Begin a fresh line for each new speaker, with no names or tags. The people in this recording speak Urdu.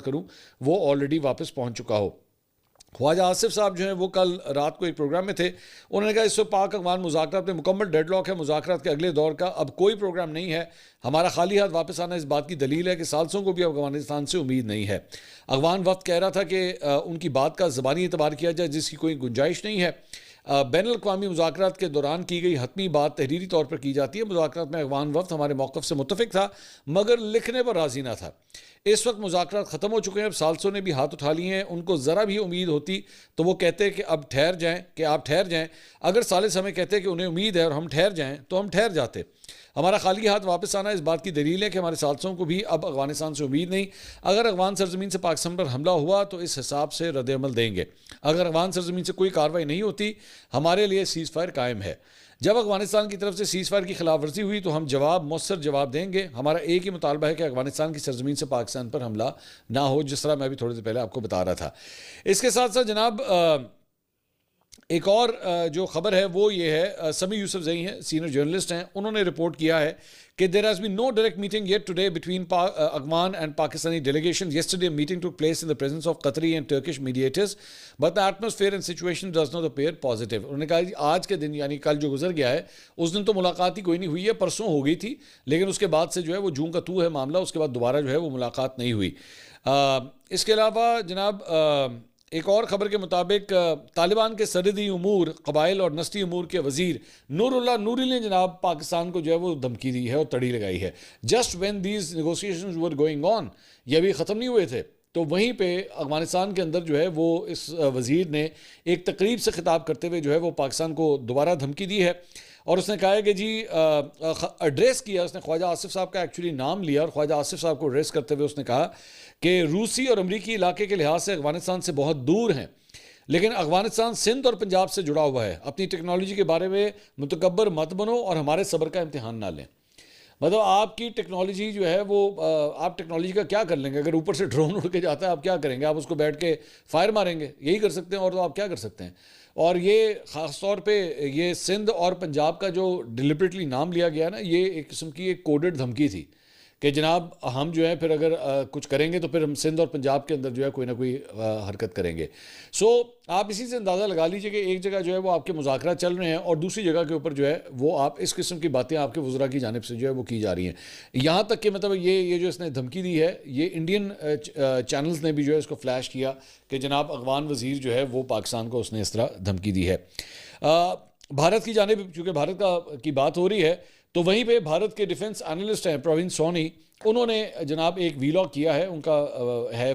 کروں وہ آلریڈی واپس پہنچ چکا ہو۔ خواجہ آصف صاحب جو ہیں وہ کل رات کو ایک پروگرام میں تھے، انہوں نے کہا اس وقت پاک افغان مذاکرات میں مکمل ڈیڈ لاک ہے، مذاکرات کے اگلے دور کا اب کوئی پروگرام نہیں ہے، ہمارا خالی ہاتھ واپس آنا اس بات کی دلیل ہے کہ ثالثوں کو بھی افغانستان سے امید نہیں ہے۔ افغان وفد کہہ رہا تھا کہ ان کی بات کا زبانی اعتبار کیا جائے جس کی کوئی گنجائش نہیں ہے۔ بین الاقوامی مذاکرات کے دوران کی گئی حتمی بات تحریری طور پر کی جاتی ہے، مذاکرات میں افغان وفد ہمارے موقف سے متفق تھا مگر لکھنے پر راضی نہ تھا۔ اس وقت مذاکرات ختم ہو چکے ہیں، اب ثالثوں نے بھی ہاتھ اٹھا لیے ہیں، ان کو ذرا بھی امید ہوتی تو وہ کہتے کہ اب ٹھہر جائیں، کہ آپ ٹھہر جائیں۔ اگر ثالث ہمیں کہتے کہ انہیں امید ہے اور ہم ٹھہر جائیں تو ہم ٹھہر جاتے۔ ہمارا خالی ہاتھ واپس آنا اس بات کی دلیل ہے کہ ہمارے ثالثوں کو بھی اب افغانستان سے امید نہیں۔ اگر افغان سرزمین سے پاکستان پر حملہ ہوا تو اس حساب سے رد عمل دیں گے۔ اگر افغان سرزمین سے کوئی کارروائی نہیں ہوتی ہمارے لیے سیز فائر قائم ہے۔ جب افغانستان کی طرف سے سیز فائر کی خلاف ورزی ہوئی تو ہم مؤثر جواب دیں گے۔ ہمارا ایک ہی مطالبہ ہے کہ افغانستان کی سرزمین سے پاکستان پر حملہ نہ ہو، جس طرح میں بھی تھوڑی دیر پہلے آپ کو بتا رہا تھا۔ اس کے ساتھ ساتھ جناب ایک اور جو خبر ہے وہ یہ ہے، سمیع یوسف زئی ہیں، سینئر جرنلسٹ ہیں، انہوں نے رپورٹ کیا ہے کہ there has been no direct meeting yet today between Afghan and Pakistani delegations. Yesterday a meeting took place in the presence of Qatari and Turkish mediators, but the atmosphere and situation does not appear positive. انہوں نے کہا کہ آج کے دن یعنی کل جو گزر گیا ہے اس دن تو ملاقات ہی کوئی نہیں ہوئی ہے، پرسوں ہو گئی تھی لیکن اس کے بعد سے جو ہے وہ جوں کا تو ہے معاملہ، اس کے بعد دوبارہ جو ہے وہ ملاقات نہیں ہوئی۔ اس کے علاوہ جناب ایک اور خبر کے مطابق طالبان کے سرحدی امور، قبائل اور نسلی امور کے وزیر نور اللہ نوری نے جناب پاکستان کو جو ہے وہ دھمکی دی ہے اور تڑی لگائی ہے۔ Just when these negotiations were going on, یہ ابھی ختم نہیں ہوئے تھے تو وہیں پہ افغانستان کے اندر جو ہے وہ اس وزیر نے ایک تقریب سے خطاب کرتے ہوئے جو ہے وہ پاکستان کو دوبارہ دھمکی دی ہے اور اس نے کہا ہے کہ جی ایڈریس کیا، اس نے خواجہ آصف صاحب کا ایکچولی نام لیا اور خواجہ آصف صاحب کو ایڈریس کرتے ہوئے اس نے کہا کہ روسی اور امریکی علاقے کے لحاظ سے افغانستان سے بہت دور ہیں لیکن افغانستان سندھ اور پنجاب سے جڑا ہوا ہے، اپنی ٹیکنالوجی کے بارے میں متکبر مت بنو اور ہمارے صبر کا امتحان نہ لیں۔ مطلب آپ کی ٹیکنالوجی جو ہے وہ آپ ٹیکنالوجی کا کیا کر لیں گے؟ اگر اوپر سے ڈرون اڑ کے جاتا ہے آپ کیا کریں گے؟ آپ اس کو بیٹھ کے فائر ماریں گے، یہی کر سکتے ہیں اور تو آپ کیا کر سکتے ہیں؟ اور یہ خاص طور پہ یہ سندھ اور پنجاب کا جو ڈیلیبریٹلی نام لیا گیا نا، یہ ایک قسم کی ایک کوڈڈ دھمکی تھی کہ جناب ہم جو ہے پھر اگر کچھ کریں گے تو پھر ہم سندھ اور پنجاب کے اندر جو ہے کوئی نہ کوئی حرکت کریں گے۔ سو آپ اسی سے اندازہ لگا لیجئے کہ ایک جگہ جو ہے وہ آپ کے مذاکرات چل رہے ہیں اور دوسری جگہ کے اوپر جو ہے وہ آپ اس قسم کی باتیں آپ کے وزراء کی جانب سے جو ہے وہ کی جا رہی ہیں، یہاں تک کہ مطلب یہ جو اس نے دھمکی دی ہے یہ انڈین چینلز نے بھی جو ہے اس کو فلیش کیا کہ جناب افغان وزیر جو ہے وہ پاکستان کو اس نے اس طرح دھمکی دی ہے۔ بھارت کی جانب چونکہ بھارت کی بات ہو رہی ہے تو وہیں پہ بھارت کے ڈیفنس اینالسٹ ہیں پروین سونی، انہوں نے جناب ایک ویلاگ کیا ہے، ان کا ہے